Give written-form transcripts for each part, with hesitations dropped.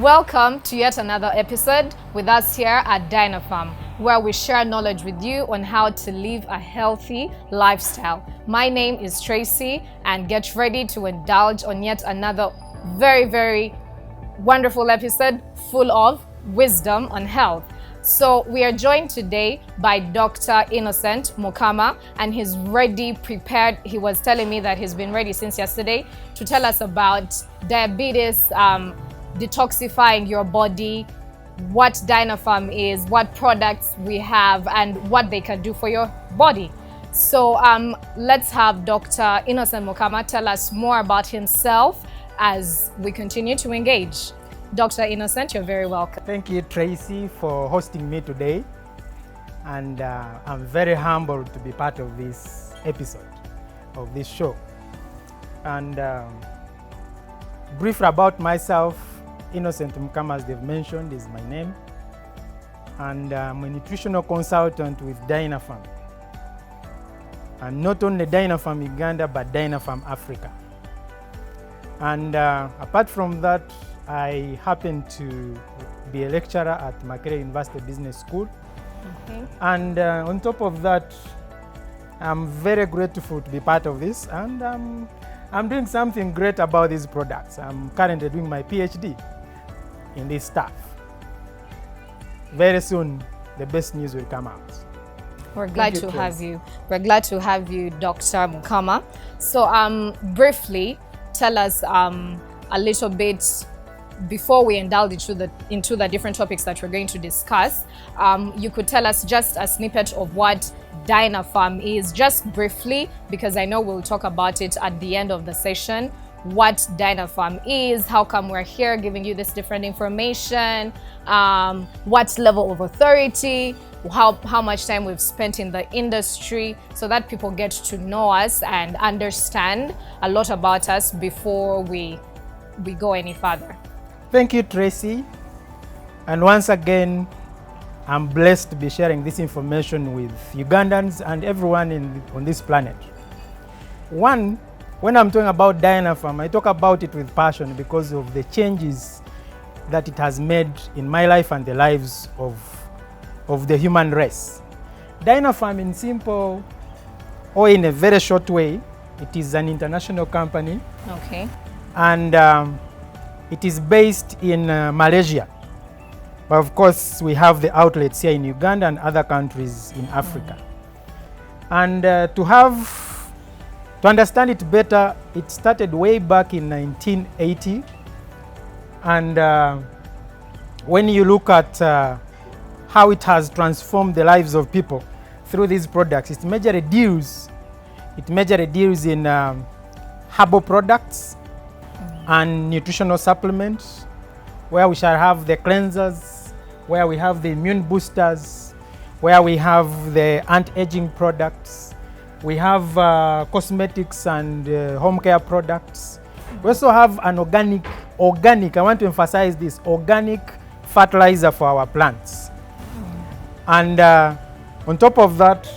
Welcome to yet another episode with us here at Dynapharm, where we share knowledge with you on how to live a healthy lifestyle. My name is Tracy, and get ready to indulge on yet another very wonderful episode full of wisdom on health. So we are joined today by Dr. Innocent Mukama, and he's ready, prepared. He was telling me that he's been ready since yesterday to tell us about diabetes, detoxifying your body, what Dynapharm is, what products we have, and what they can do for your body. So let's have Dr. Innocent Mukama tell us more about himself as we continue to engage. Dr. Innocent, you're very welcome. Thank you, Tracy, for hosting me today. And I'm very humbled to be part of this episode of this show. And brief about myself, Innocent Mukama, as they've mentioned, is my name. And I'm a nutritional consultant with Dynapharm. And not only Dynapharm Uganda, but Dynapharm Africa. And apart from that, I happen to be a lecturer at Makerere University Business School. Okay. And on top of that, I'm very grateful to be part of this. And I'm doing something great about these products. I'm currently doing my PhD in this stuff. Very soon, the best news will come out. We're glad to have you. We're glad to have you, Dr. Mukama. So briefly, tell us a little bit, before we indulge into the different topics that we're going to discuss, you could tell us just a snippet of what Dynapharm is, just briefly, because I know we'll talk about it at the end of the session. What Dynapharm is, how come we're here giving you this different information, what level of authority, how much time we've spent in the industry, so that people get to know us and understand a lot about us before we go any further. Thank you, Tracy. And once again, I'm blessed to be sharing this information with Ugandans and everyone on this planet. When I'm talking about Dynapharm, I talk about it with passion because of the changes that it has made in my life and the lives of the human race. Dynapharm, in simple or in a very short way, it is an international company. Okay. And it is based in Malaysia. But of course, we have the outlets here in Uganda and other countries in Africa. And to understand it better, it started way back in 1980. And when you look at how it has transformed the lives of people through these products, it majorly deals in herbal products and nutritional supplements, where we shall have the cleansers, where we have the immune boosters, where we have the anti-aging products. We have cosmetics and home care products. We also have an organic, I want to emphasize this, organic fertilizer for our plants. And on top of that,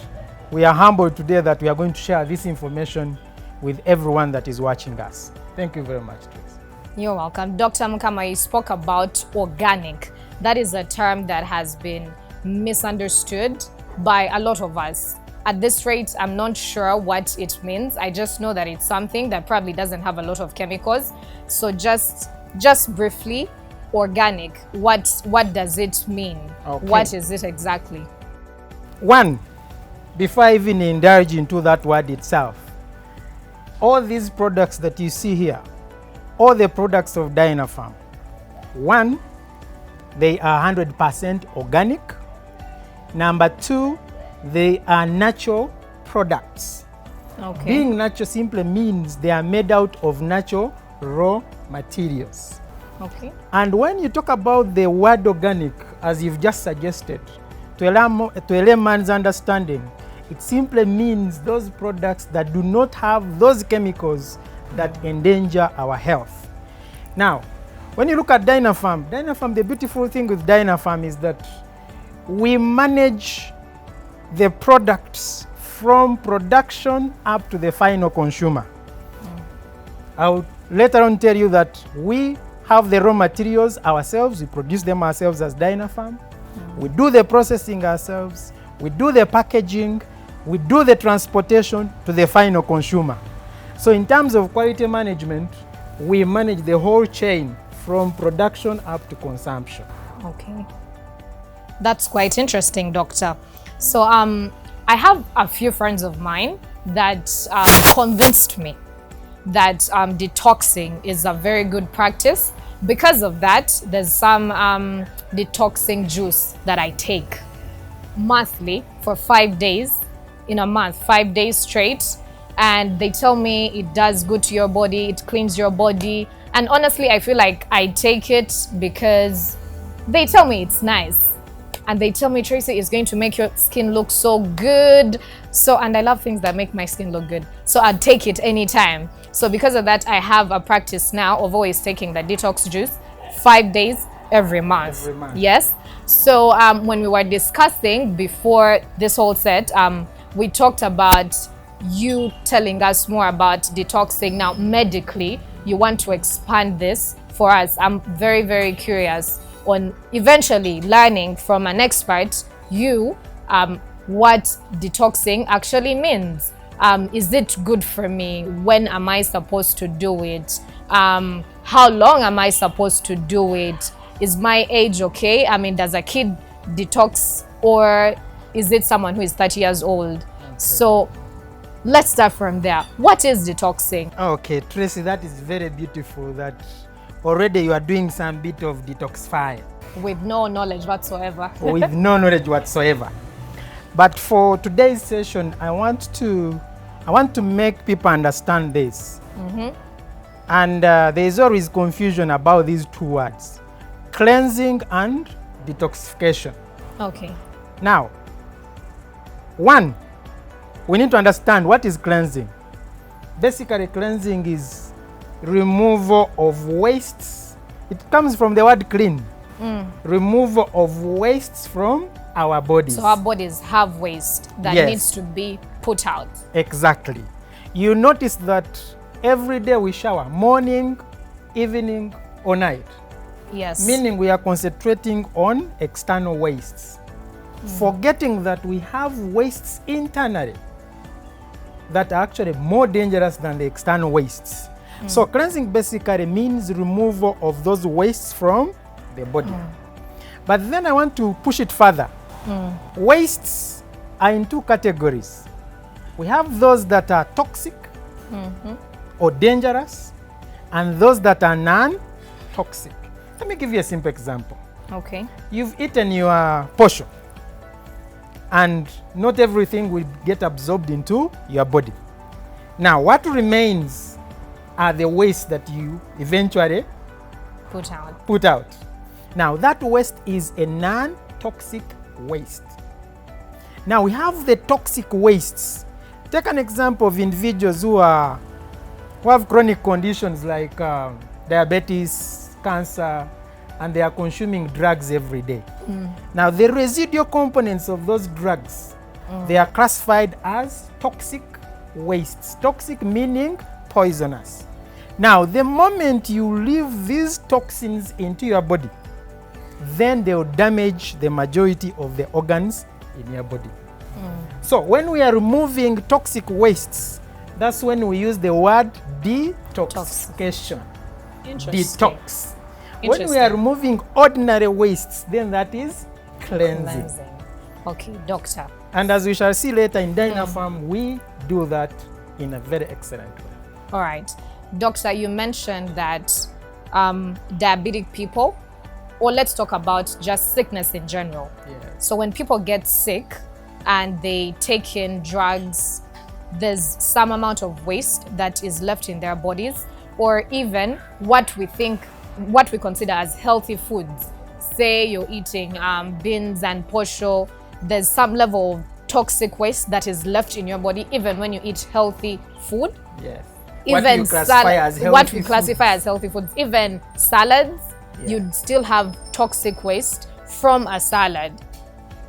we are humbled today that we are going to share this information with everyone that is watching us. Thank you very much, Tracy. You're welcome. Dr. Mukama, you spoke about organic. That is a term that has been misunderstood by a lot of us. At this rate, I'm not sure what it means. I just know that it's something that probably doesn't have a lot of chemicals. So just briefly, organic, what does it mean? Okay. What is it exactly? Before I even indulge into that word itself, all these products that you see here, all the products of Dynapharm, they are 100% organic. Number two, they are natural products. Okay. Being natural simply means they are made out of natural raw materials. Okay. And when you talk about the word organic, as you've just suggested, to a layman's understanding, it simply means those products that do not have those chemicals that endanger our health. Now, when you look at Dynapharm, the beautiful thing with Dynapharm is that we manage the products from production up to the final consumer. I'll later on tell you that we have the raw materials ourselves. We produce them ourselves as Dynapharm. We do the processing ourselves. We do the packaging. We do the transportation to the final consumer. So in terms of quality management, we manage the whole chain from production up to consumption. Okay. That's quite interesting, Doctor. So I have a few friends of mine that convinced me that detoxing is a very good practice. Because of that, there's some detoxing juice that I take monthly for 5 days, in a month, 5 days straight. And they tell me it does good to your body, it cleans your body. And honestly, I feel like I take it because they tell me it's nice. And they tell me, Tracy, it's going to make your skin look so good. And I love things that make my skin look good. So I'd take it anytime. So because of that, I have a practice now of always taking the detox juice 5 days every month. Every month. Yes. So when we were discussing before this whole set, we talked about you telling us more about detoxing. Now, medically, you want to expand this for us. I'm very, very curious on eventually learning from an expert, what detoxing actually means. Is it good for me? When am I supposed to do it? How long am I supposed to do it? Is my age okay? I mean, does a kid detox, or is it someone who is 30 years old? Okay. So let's start from there. What is detoxing? Okay, Tracy, that is very beautiful that already you are doing some bit of detoxifying. With no knowledge whatsoever. With no knowledge whatsoever. But for today's session, I want to make people understand this. And there is always confusion about these two words, cleansing and detoxification. Okay. Now, one, we need to understand what is cleansing. Basically, cleansing is removal of wastes. It comes from the word clean. Removal of wastes from our bodies. So our bodies have waste that needs to be put out. Exactly. You notice that every day we shower, morning, evening, or night. Yes. Meaning we are concentrating on external wastes, forgetting that we have wastes internally that are actually more dangerous than the external wastes. So cleansing basically means removal of those wastes from the body. But then I want to push it further. Wastes are in two categories. We have those that are toxic or dangerous, and those that are non-toxic. Let me give you a simple example. Okay. You've eaten your portion, and not everything will get absorbed into your body. Now, what remains are the wastes that you eventually put out. Now, that waste is a non-toxic waste. Now, we have the toxic wastes. Take an example of individuals who have chronic conditions like diabetes, cancer, and they are consuming drugs every day. Now, the residual components of those drugs, they are classified as toxic wastes. Toxic meaning poisonous. Now, the moment you leave these toxins into your body, then they will damage the majority of the organs in your body. So when we are removing toxic wastes, that's when we use the word detoxification. Detox. When we are removing ordinary wastes, then that is cleansing. Okay, doctor. And as we shall see later in Dynapharm, we do that in a very excellent way. All right. Doctor, you mentioned that diabetic people, or let's talk about just sickness in general. So when people get sick and they take in drugs, there's some amount of waste that is left in their bodies, or even what we consider as healthy foods. Say you're eating beans and posho, there's some level of toxic waste that is left in your body even when you eat healthy food. Yes. Even what we classify as healthy foods, even salads, you'd still have toxic waste from a salad.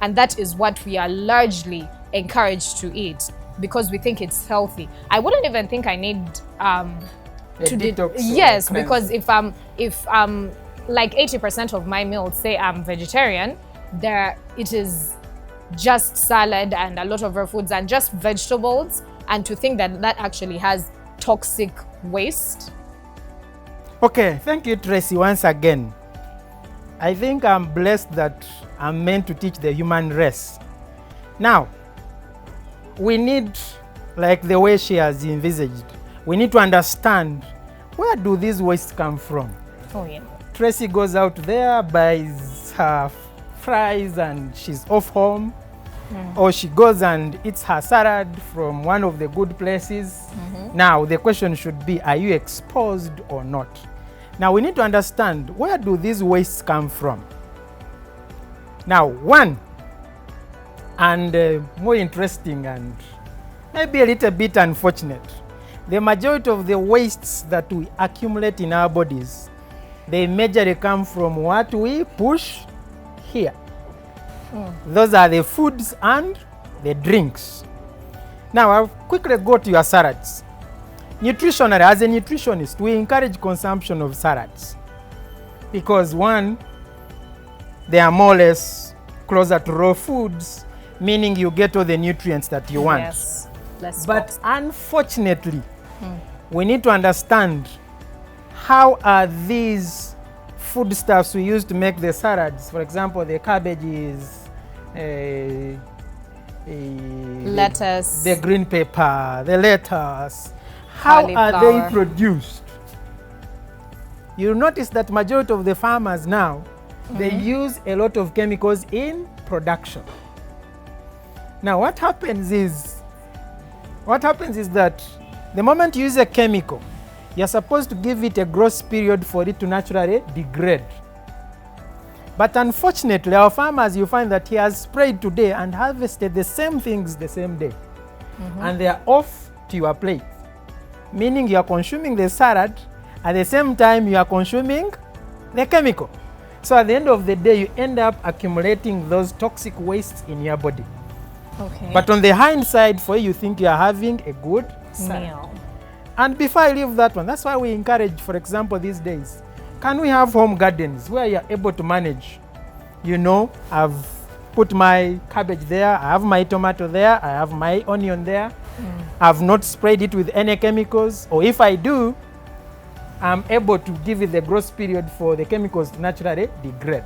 And that is what we are largely encouraged to eat because we think it's healthy. I wouldn't even think I need detox. Yes, because if I'm like 80% of my meals, say I'm vegetarian, it is just salad and a lot of raw foods and just vegetables, and to think that that actually has toxic waste. Okay, thank you, Tracy, once again. I think I'm blessed that I'm meant to teach the human race. Now, we need, like the way she has envisaged, we need to understand, where do these wastes come from? Oh yeah. Tracy goes out there, buys her fries, and she's off home. Or she goes and eats her salad from one of the good places. Now, the question should be, are you exposed or not? Now, we need to understand, where do these wastes come from? Now, one, and more interesting and maybe a little bit unfortunate, the majority of the wastes that we accumulate in our bodies, they majorly come from what we push here. Those are the foods and the drinks. Now, I'll quickly go to your salads. Nutritionally, as a nutritionist, we encourage consumption of salads because, one, they are more or less closer to raw foods, meaning you get all the nutrients that you want. Yes. But unfortunately, we need to understand, how are these foodstuffs we use to make the salads, for example, the cabbages, lettuce, the green pepper, the lettuce, how are they produced? You'll notice that majority of the farmers now, they use a lot of chemicals in production. Now, what happens is that the moment you use a chemical, you're supposed to give it a growth period for it to naturally degrade. But unfortunately, our farmers, you find that he has sprayed today and harvested the same things the same day. And they are off to your plate. Meaning you are consuming the salad, at the same time you are consuming the chemical. So at the end of the day, you end up accumulating those toxic wastes in your body. Okay. But on the hindsight, for you think you are having a good meal. And before I leave that one, that's why we encourage, for example, these days, can we have home gardens where you're able to manage? You know, I've put my cabbage there, I have my tomato there, I have my onion there. I've not sprayed it with any chemicals, or if I do, I'm able to give it the growth period for the chemicals to naturally degrade.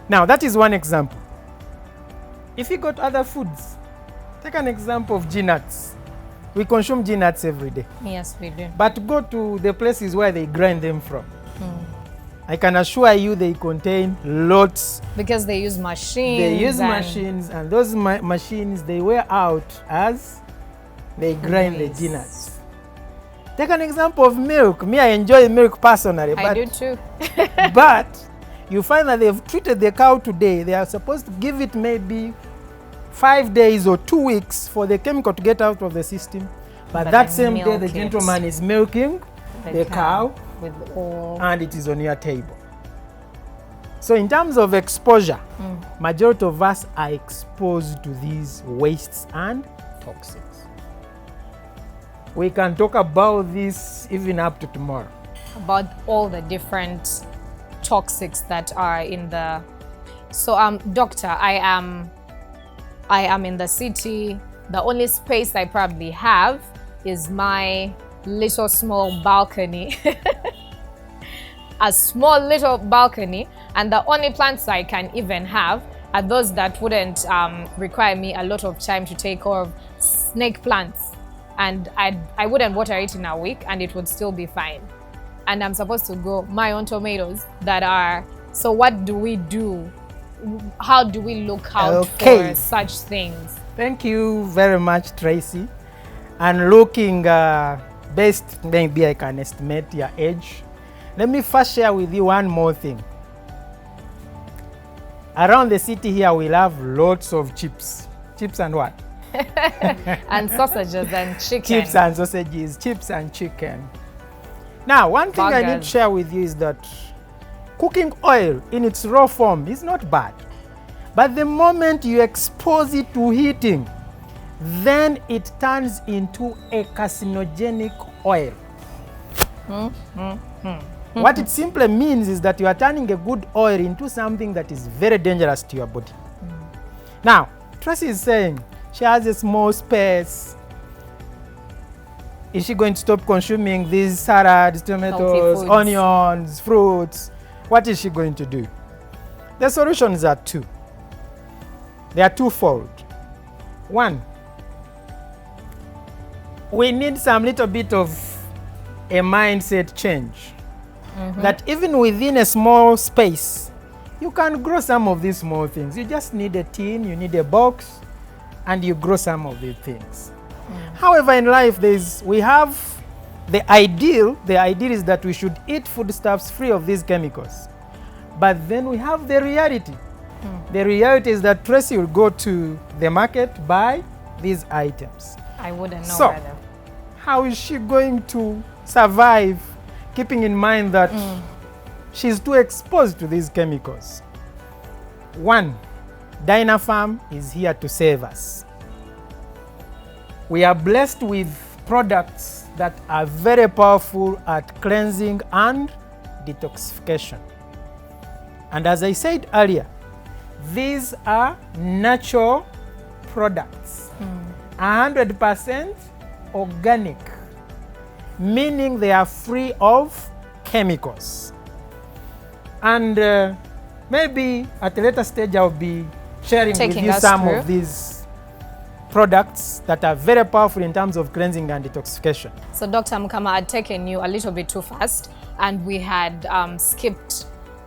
Now, that is one example. If you go to other foods, take an example of nuts. We consume nuts every day. Yes, we do. But go to the places where they grind them from. I can assure you they contain lots. Because they use machines. They use machines, and those machines, they wear out as they grind the nuts. Take an example of milk. Me, I enjoy milk personally. I do too. But you find that they've treated the cow today. They are supposed to give it maybe 5 days or 2 weeks for the chemical to get out of the system. But that same day, the gentleman is milking the cow with all, and it is on your table. So in terms of exposure, majority of us are exposed to these wastes and toxins. We can talk about this even up to tomorrow. About all the different toxics that are in the... So, doctor, I am in the city. The only space I probably have is my little small balcony. A small little balcony, and the only plants I can even have are those that wouldn't require me a lot of time to take care of, snake plants. And I wouldn't water it in a week and it would still be fine. And I'm supposed to grow my own tomatoes that are... So what do we do? How do we look out for such things? Thank you very much, Tracy. And looking best, maybe I can estimate your age. Let me first share with you one more thing. Around the city here, we'll have lots of chips. Chips and what? And sausages and chicken. Chips and sausages, chips and chicken. Now, one thing I need to share with you is that cooking oil in its raw form is not bad. But the moment you expose it to heating, then it turns into a carcinogenic oil. What it simply means is that you are turning a good oil into something that is very dangerous to your body. Now, Tracy is saying she has a small space. Is she going to stop consuming these salads, tomatoes, onions, fruits? What is she going to do? The solutions are two. They are twofold. One, we need some little bit of a mindset change. That even within a small space, you can grow some of these small things. You just need a tin, you need a box, and you grow some of these things. However, in life, we have the ideal. The ideal is that we should eat foodstuffs free of these chemicals. But then we have the reality. The reality is that Tracy will go to the market, buy these items. I wouldn't know, so, brother. How is she going to survive, keeping in mind that she's too exposed to these chemicals? One, Dynapharm is here to save us. We are blessed with products that are very powerful at cleansing and detoxification. And as I said earlier, these are natural products, 100% organic, meaning they are free of chemicals. And maybe at a later stage I'll be sharing with you some of these products that are very powerful in terms of cleansing and detoxification. So Dr. Mukama, had taken you a little bit too fast, and we had skipped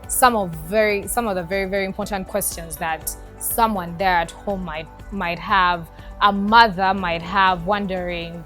some of the very, very important questions that someone there at home might have, a mother might have, wondering,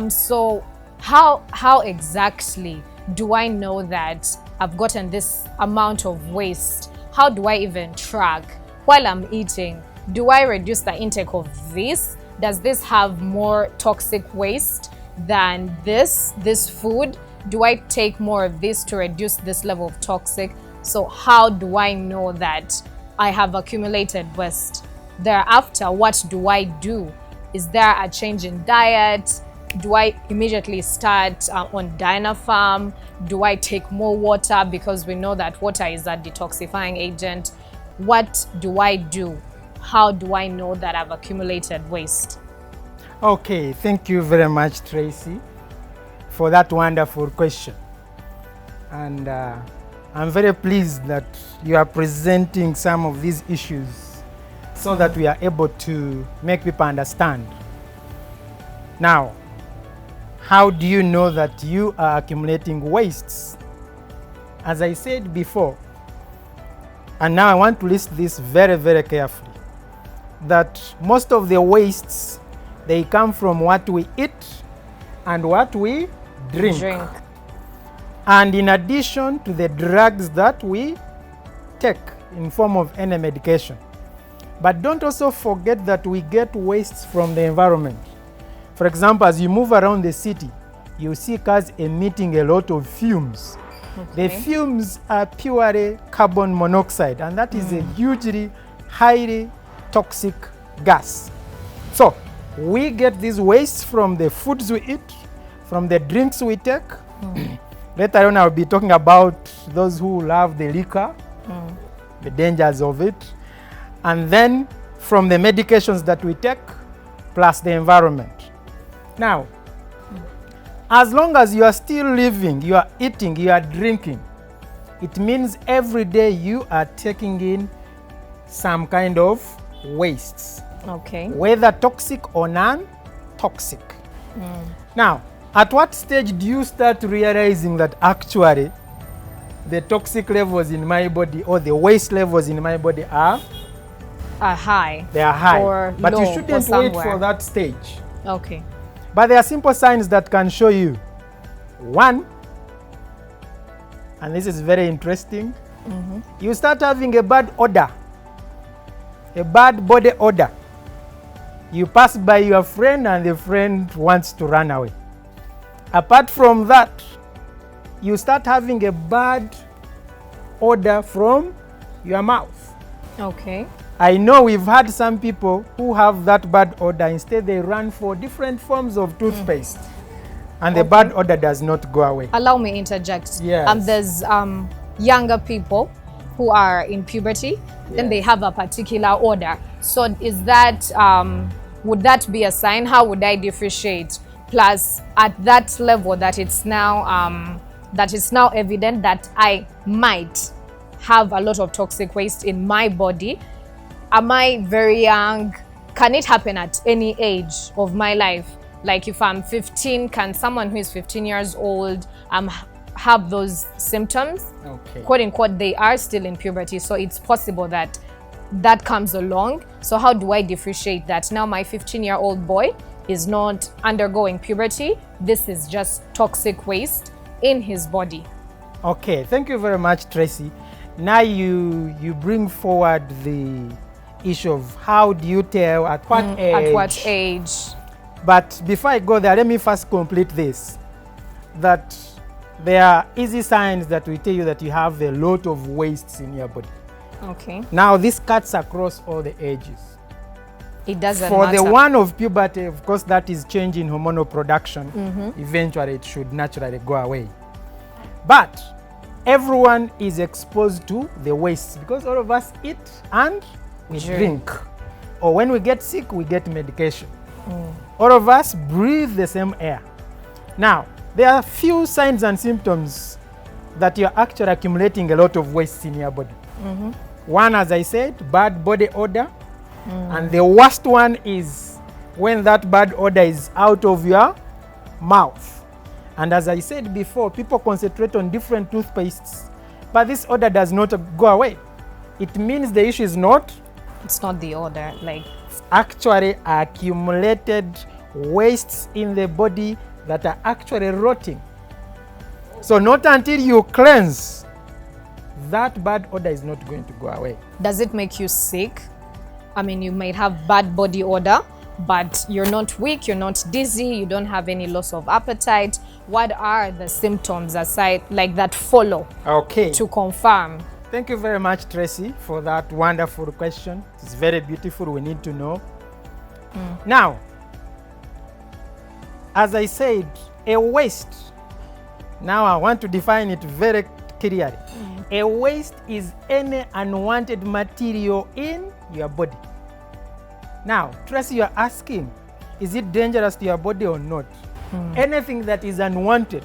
so how exactly do I know that I've gotten this amount of waste? How do I even track while I'm eating? Do I reduce the intake of this? Does this have more toxic waste than this food? Do I take more of this to reduce this level of toxic? So how do I know that I have accumulated waste? Thereafter, what do I do? Is there a change in diet? Do I immediately start on Dynapharm? Do I take more water, because we know that water is a detoxifying agent? What do I do? How do I know that I've accumulated waste? Okay, thank you very much, Tracy, for that wonderful question. And I'm very pleased that you are presenting some of these issues so that we are able to make people understand. Now, how do you know that you are accumulating wastes? As I said before, and now I want to list this very, very carefully, that most of the wastes, they come from what we eat and what we drink. And in addition to the drugs that we take in form of any medication. But don't also forget that we get wastes from the environment. For example, as you move around the city, you see cars emitting a lot of fumes. The fumes are purely carbon monoxide, and that is a hugely, highly toxic gas. So we get these wastes from the foods we eat, from the drinks we take. Later on, I'll be talking about those who love the liquor, the dangers of it, and then from the medications that we take, plus the environment. Now, as long as you are still living, you are eating, you are drinking, it means every day you are taking in some kind of wastes. Okay. Whether toxic or non-toxic. Now, at what stage do you start realizing that actually the toxic levels in my body or the waste levels in my body are high? They are high. Or but low, you shouldn't wait for that stage. Okay. But there are simple signs that can show you. One, and this is very interesting, you start having a bad odor, a bad body odor. You pass by your friend and the friend wants to run away. Apart from that, you start having a bad odor from your mouth. Okay. I know we've had some people who have that bad odor. Instead, they run for different forms of toothpaste. And the bad odor does not go away. Allow me interject. Yes. There's younger people who are in puberty, then they have a particular odor. So is that, would that be a sign? How would I differentiate? Plus, at that level that it's now evident that I might have a lot of toxic waste in my body. Am I very young? Can it happen at any age of my life? Like if I'm 15, can someone who is 15 years old have those symptoms? Okay. Quote unquote, they are still in puberty, so it's possible that that comes along. So how do I differentiate that? Now my 15-year-old boy is not undergoing puberty. This is just toxic waste in his body. Okay, thank you very much, Tracy. Now you bring forward the issue of how do you tell at what age? At what age? But before I go there, let me first complete this. That there are easy signs that will tell you that you have a lot of wastes in your body. Okay. Now this cuts across all the ages. It doesn't For matter. the one of puberty, of course, that is changing hormonal production. Eventually it should naturally go away. But everyone is exposed to the wastes because all of us eat and we drink. Or when we get sick, we get medication. All of us breathe the same air. Now, there are few signs and symptoms that you're actually accumulating a lot of waste in your body. One, as I said, bad body odor. And the worst one is when that bad odor is out of your mouth. And as I said before, people concentrate on different toothpastes, but this odor does not go away. It means the issue is not. It's not the odor, like. It's actually accumulated wastes in the body that are actually rotting. So not until you cleanse, that bad odor is not going to go away. Does it make you sick? I mean, you might have bad body odor, but you're not weak, you're not dizzy, you don't have any loss of appetite. What are the symptoms aside, like that follow? Okay. To confirm. Thank you very much, Tracy, for that wonderful question. It's very beautiful. We need to know. Now, as I said, a waste. Now I want to define it very clearly. A waste is any unwanted material in your body. Now, Tracy, you're asking, is it dangerous to your body or not? Anything that is unwanted,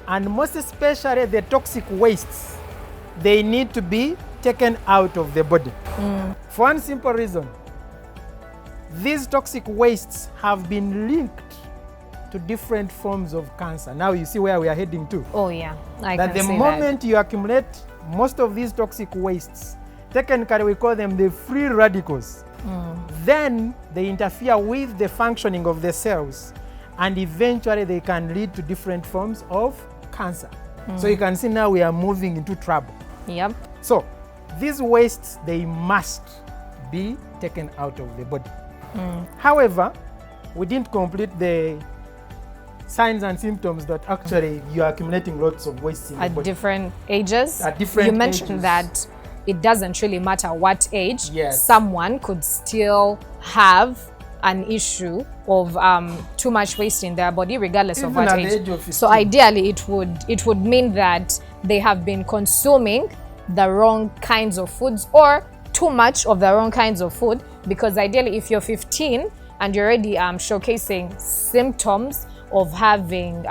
and most especially the toxic wastes, they need to be taken out of the body. For one simple reason. These toxic wastes have been linked to different forms of cancer. Now you see where we are heading to. Oh yeah, I that can the see moment you accumulate most of these toxic wastes, technically we call them the free radicals. Then they interfere with the functioning of the cells, and eventually they can lead to different forms of cancer. So you can see now we are moving into trouble. Yep. So these wastes, they must be taken out of the body. However, we didn't complete the signs and symptoms that actually you are accumulating lots of waste in the body. At different ages. At different You mentioned ages. that it doesn't really matter what age. Yes. Someone could still have an issue of too much waste in their body, regardless of Even what at the age. age of 15. So ideally, it would mean that they have been consuming the wrong kinds of foods or too much of the wrong kinds of food. Because ideally, if you're 15 and you're already showcasing symptoms of having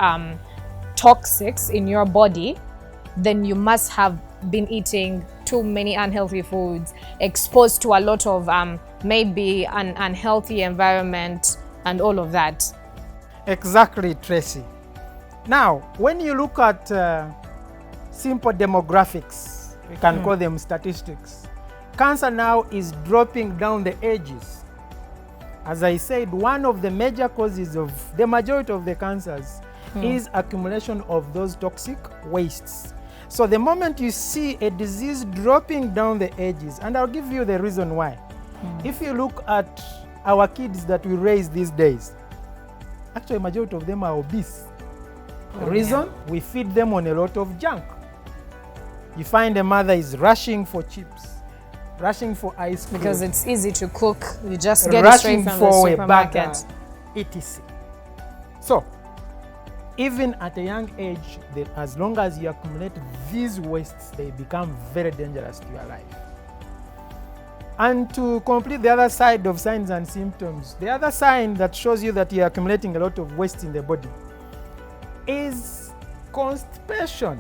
toxics in your body, then you must have been eating too many unhealthy foods, exposed to a lot of maybe an unhealthy environment and all of that. Exactly, Tracy. Now, when you look at simple demographics, we can call them statistics, cancer now is dropping down the ages. As I said, one of the major causes of the majority of the cancers is accumulation of those toxic wastes. So the moment you see a disease dropping down the ages, and I'll give you the reason why. If you look at our kids that we raise these days, actually majority of them are obese. The reason? We feed them on a lot of junk. You find a mother is rushing for chips, rushing for ice cream. Because it's easy to cook. You just get it straight from the supermarket. etc. So, even at a young age, as long as you accumulate these wastes, they become very dangerous to your life. And to complete the other side of signs and symptoms, the other sign that shows you that you're accumulating a lot of waste in the body is constipation.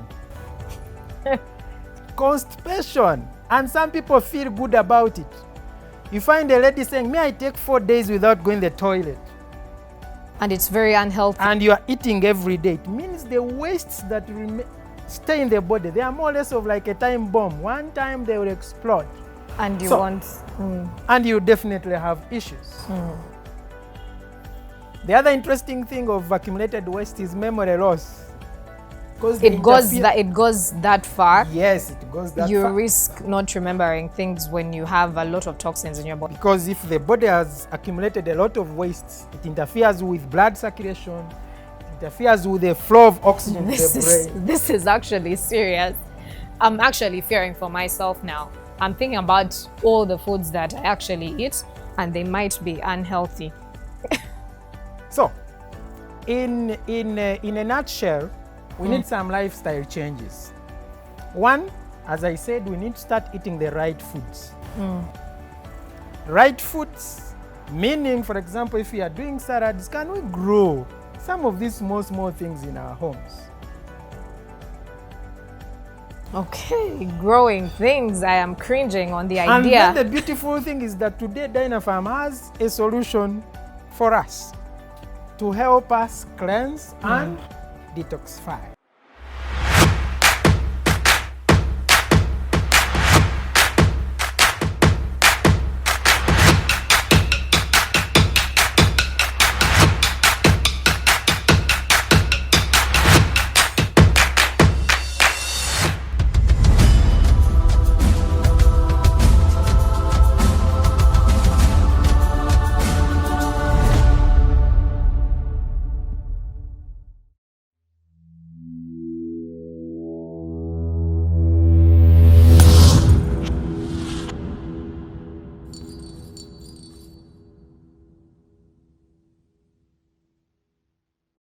Constipation. And some people feel good about it. You find a lady saying, "May I take 4 days without going to the toilet?" And it's very unhealthy. And you are eating every day. It means the wastes that stay in the body, they are more or less of like a time bomb. One time they will explode. And you and you definitely have issues. The other interesting thing of accumulated waste is memory loss. It goes that far. Yes, it goes that far. You risk not remembering things when you have a lot of toxins in your body. Because if the body has accumulated a lot of waste, it interferes with blood circulation, it interferes with the flow of oxygen to the brain. This is actually serious. I'm actually fearing for myself now. I'm thinking about all the foods that I actually eat, and they might be unhealthy. So, in a nutshell, we need some lifestyle changes. One, as I said, we need to start eating the right foods. Right foods, meaning, for example, if we are doing salads, can we grow some of these small things in our homes? Okay, growing things. I am cringing on the idea. And then the beautiful thing is that today Dynapharm has a solution for us to help us cleanse and detoxify.